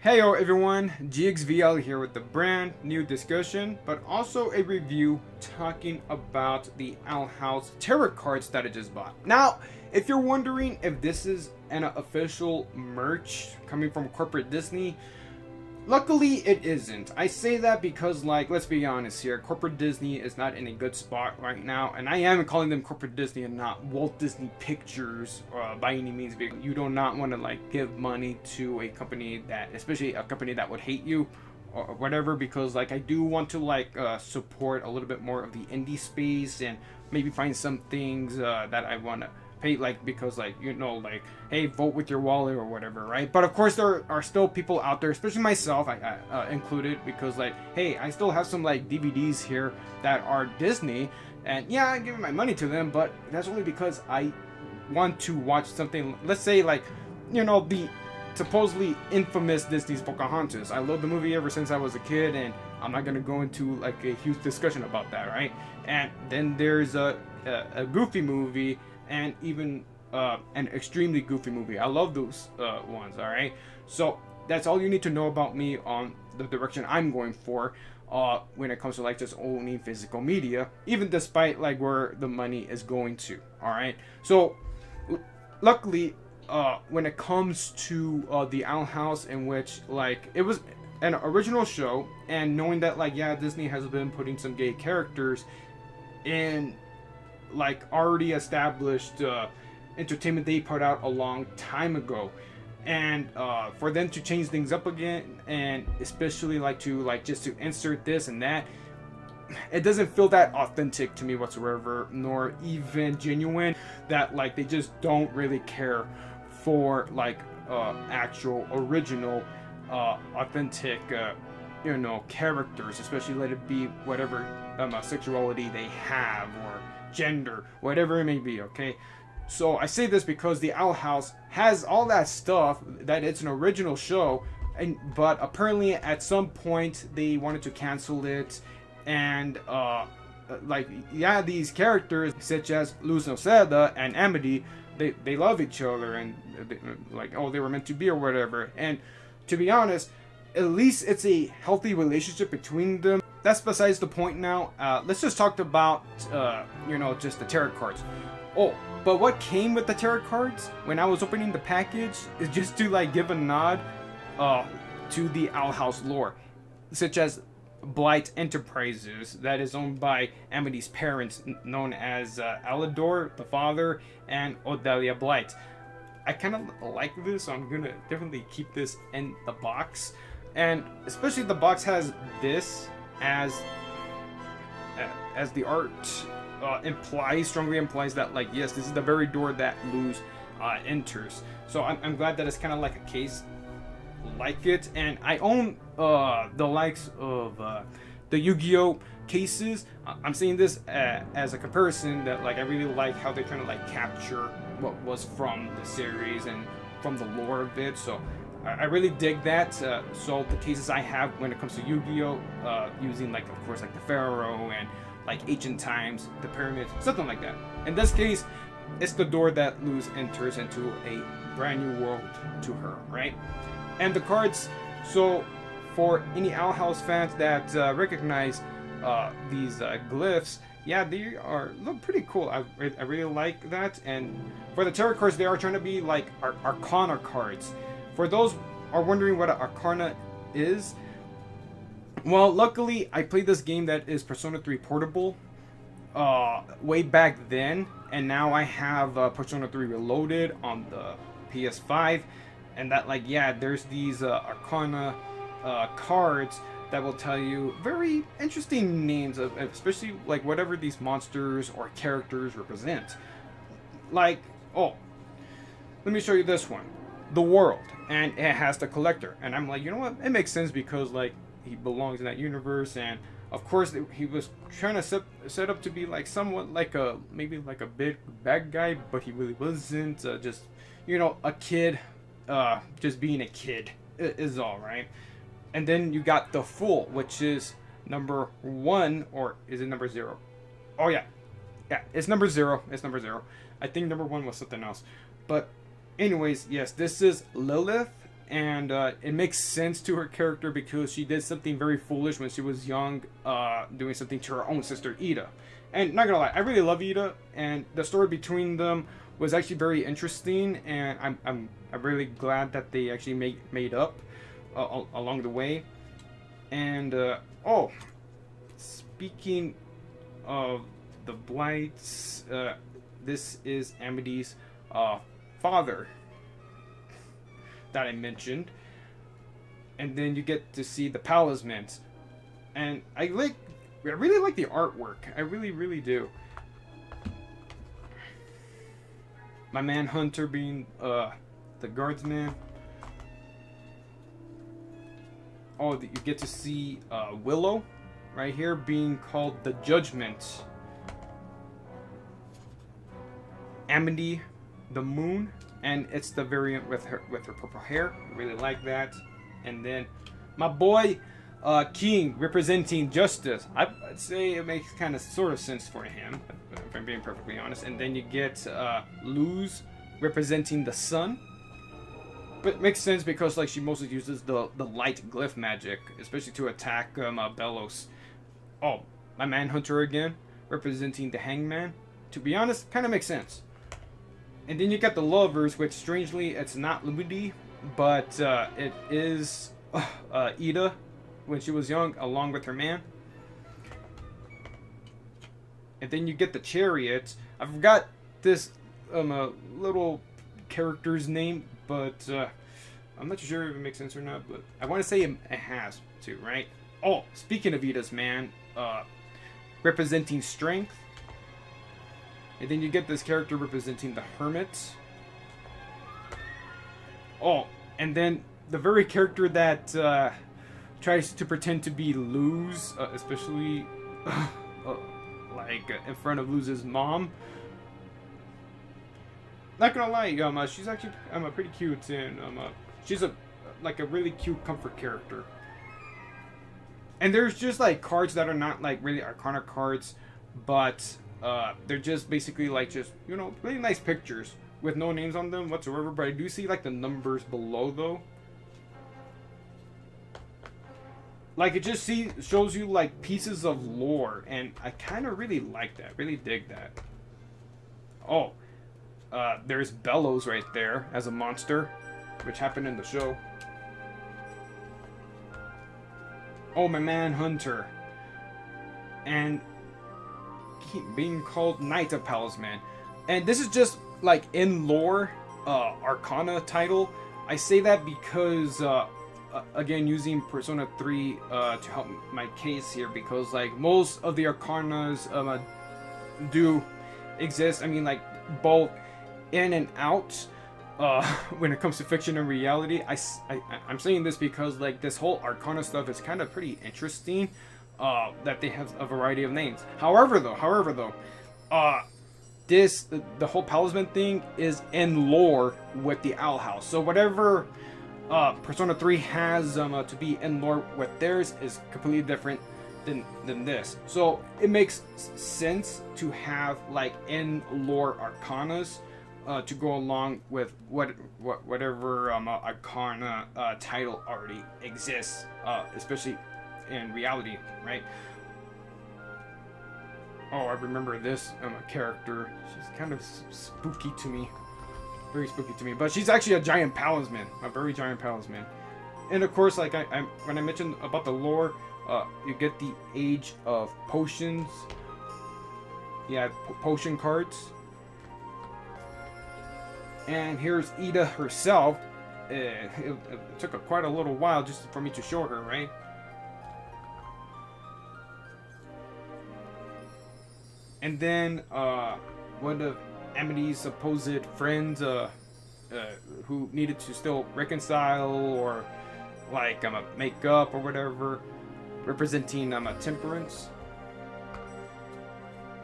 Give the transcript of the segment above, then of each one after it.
Heyo everyone, GXVL here with a brand new discussion, but also a review talking about the Owl House tarot cards that I just bought. Now, if you're wondering if this is an official merch coming from corporate Disney, luckily it isn't. I say that because, let's be honest here, corporate Disney is not in a good spot right now, and I am calling them corporate Disney and not Walt Disney Pictures by any means, because you do not want to give money to a company that, especially a company that would hate you or whatever, because I do want to support a little bit more of the indie space and maybe find some things that I want to pay, because hey, vote with your wallet or whatever, right? But of course there are still people out there, especially myself, I included, because hey, I still have some DVDs here that are Disney, and yeah, I'm giving my money to them, but that's only because I want to watch something, let's say the supposedly infamous Disney's Pocahontas. I love the movie ever since I was a kid, and I'm not gonna go into a huge discussion about that, right? And then there's a Goofy movie, and even an extremely Goofy movie. I love those ones, alright? So that's all you need to know about me on the direction I'm going for when it comes to just owning physical media, even despite where the money is going to, alright? So luckily, when it comes to the Owl House, in which it was an original show, and knowing that Disney has been putting some gay characters in already established entertainment they put out a long time ago, and for them to change things up again, and especially just to insert this and that, it doesn't feel that authentic to me whatsoever, nor even genuine, that they just don't really care for actual original authentic characters, especially let it be whatever sexuality they have or gender, whatever it may be, okay? So I say this because the Owl House has all that stuff, that it's an original show, but apparently at some point they wanted to cancel it, and these characters such as Luz Noceda and Amity, they love each other, and they were meant to be or whatever, and to be honest, at least it's a healthy relationship between them. That's besides the point now. Let's just talk about, just the tarot cards. Oh, but what came with the tarot cards when I was opening the package is just to give a nod to the Owl House lore, such as Blight Enterprises, that is owned by Amity's parents, known as Alador, the father, and Odelia Blight. I kind of like this, so I'm gonna definitely keep this in the box, and especially the box has this as the art strongly implies that yes, this is the very door that Luz enters. So I'm glad that it's kind of like a case like it, and I own the likes of the Yu-Gi-Oh cases. I'm saying this as a comparison that I really like how they're trying to capture what was from the series and from the lore of it. So I really dig that. So the cases I have when it comes to Yu-Gi-Oh, using of course the Pharaoh and ancient times, the pyramids, something like that. In this case, it's the door that Luz enters into a brand new world to her, right? And the cards, so for any Owl House fans that recognize these glyphs, yeah, they look pretty cool. I really like that. And for the tarot cards, they are trying to be Arcana cards. For those are wondering what an Arcana is, well, luckily I played this game that is Persona 3 Portable way back then, and now I have Persona 3 Reloaded on the PS5, and that there's these Arcana cards that will tell you very interesting names of especially whatever these monsters or characters represent. Let me show you this one, the World, and it has the Collector, and I'm you know what, it makes sense because he belongs in that universe, and of course he was trying to set up to be somewhat maybe a big bad guy, but he really wasn't. Just a kid, just being a kid is all right. And then you got the Fool, which is number 1, or is it number 0? Oh yeah, it's number 0. It's number 0. I think number 1 was something else, but anyways, yes, this is Lilith, and it makes sense to her character because she did something very foolish when she was young, doing something to her own sister Ida. And not gonna lie, I really love Ida, and the story between them was actually very interesting, and I'm really glad that they actually made up along the way. And oh, speaking of the Blights, this is Amity's father that I mentioned, and then you get to see the talismans, and I really like the artwork. I really do. My manhunter being the guardsman. Oh, you get to see Willow right here being called the Judgment. Amity, the Moon, and it's the variant with her purple hair. I really like that. And then my boy King, representing justice. I'd say it makes kind of sort of sense for him, if I'm being perfectly honest. And then you get Luz, representing the sun. But it makes sense because like she mostly uses the light glyph magic, especially to attack Belos. Oh, my manhunter again, representing the hangman. To be honest, kind of makes sense. And then you got the lovers, which strangely it's not Ludi, but it is Ida when she was young, along with her man. And then you get the chariot. I forgot this little character's name, but I'm not sure if it makes sense or not. But I want to say it has to, right? Oh, speaking of Ida's man, representing strength. And then you get this character representing the hermit. Oh, and then the very character that tries to pretend to be Luz, especially in front of Luz's mom. Not gonna lie, she's actually pretty cute, and she's a really cute comfort character. And there's just like cards that are not like really Arcana cards, but they're just basically like just really nice pictures with no names on them whatsoever. But I do see like the numbers below though. Like it just shows you like pieces of lore, and I kind of really like that. Really dig that. Oh, there's Belos right there as a monster, which happened in the show. Oh, my manhunter, and being called Knight of Talisman, and this is just like in lore, Arcana title. I say that because again, using Persona 3 to help my case here, because like most of the Arcanas do exist. I mean, like both in and out when it comes to fiction and reality. I'm saying this because like this whole Arcana stuff is kind of pretty interesting, that they have a variety of names. However though, the whole talisman thing is in lore with the Owl House. So whatever Persona 3 has to be in lore with theirs is completely different than this. So it makes sense to have like in lore Arcanas to go along with whatever Arcana title already exists, especially in reality, right? Oh, I remember this character. She's kind of spooky to me. Very spooky to me. But she's actually a giant talisman. A very giant talisman. And of course, like when I mentioned about the lore, you get the Age of Potions. Yeah, potion cards. And here's Ida herself. It took quite a little while just for me to show her, right? And then one of Amity's supposed friends who needed to still reconcile or like make up or whatever, representing Temperance.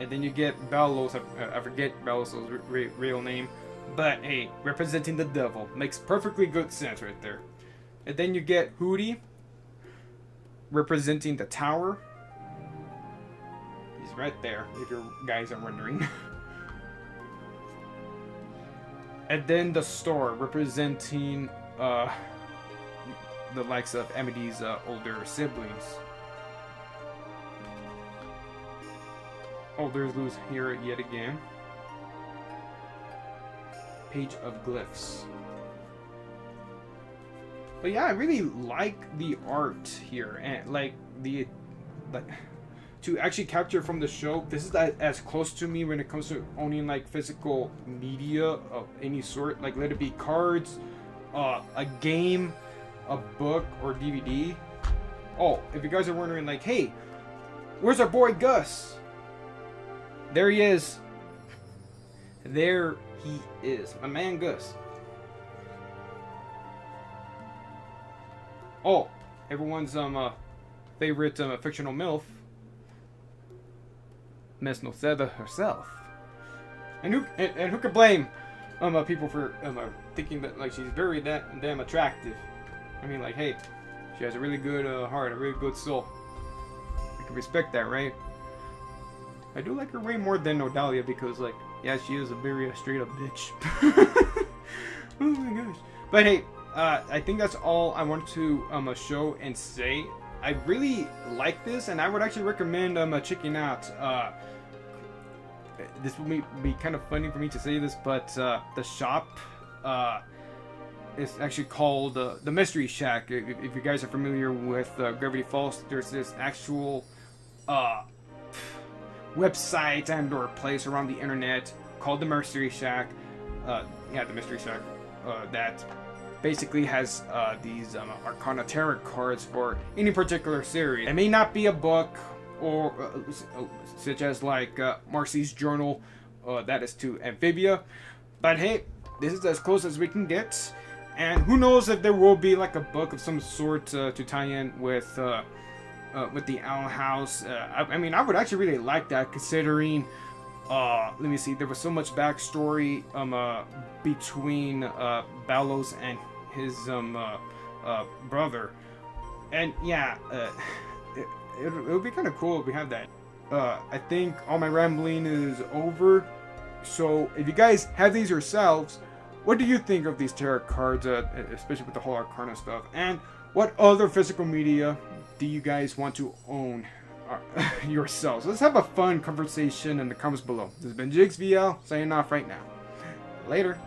And then you get Belos. I forget Belos' real name, but hey, representing the devil. Makes perfectly good sense right there. And then you get Hootie, representing the tower. He's right there, if you guys are wondering. And then the store, representing the likes of Amity's older siblings. Oh, there's Luz here yet again. Page of glyphs. But yeah, I really like the art here, and like to actually capture from the show. This is as close to me when it comes to owning like physical media of any sort. Like, let it be cards, a game, a book, or DVD. Oh, if you guys are wondering, like, hey, where's our boy Gus? There he is. There he is, my man Gus. Oh, everyone's favorite fictional MILF, Miss Noceda herself. And who could blame people for thinking that like she's very damn attractive? I mean, like, hey, she has a really good heart, a really good soul. I can respect that, right? I do like her way more than Odalia because, like, yeah, she is a very straight up bitch. Oh my gosh. But hey, I think that's all I wanted to show and say. I really like this, and I would actually recommend checking out. This will be kind of funny for me to say this, but the shop is actually called the Mystery Shack. If you guys are familiar with Gravity Falls, there's this actual website and or place around the internet called the Mystery Shack. Yeah, the Mystery Shack. That basically has these Arcana tarot cards for any particular series. It may not be a book, or such as like Marcy's Journal, that is to Amphibia, but hey, this is as close as we can get. And who knows if there will be like a book of some sort to tie in with the Owl House. I mean, I would actually really like that, considering let me see, there was so much backstory between Ballos and his brother, and yeah, it would be kind of cool if we have that. I think all my rambling is over, so if you guys have these yourselves, what do you think of these tarot cards, especially with the whole Arcana stuff, and what other physical media do you guys want to own yourselves? Let's have a fun conversation in the comments below. This has been JixVL signing off right now. Later.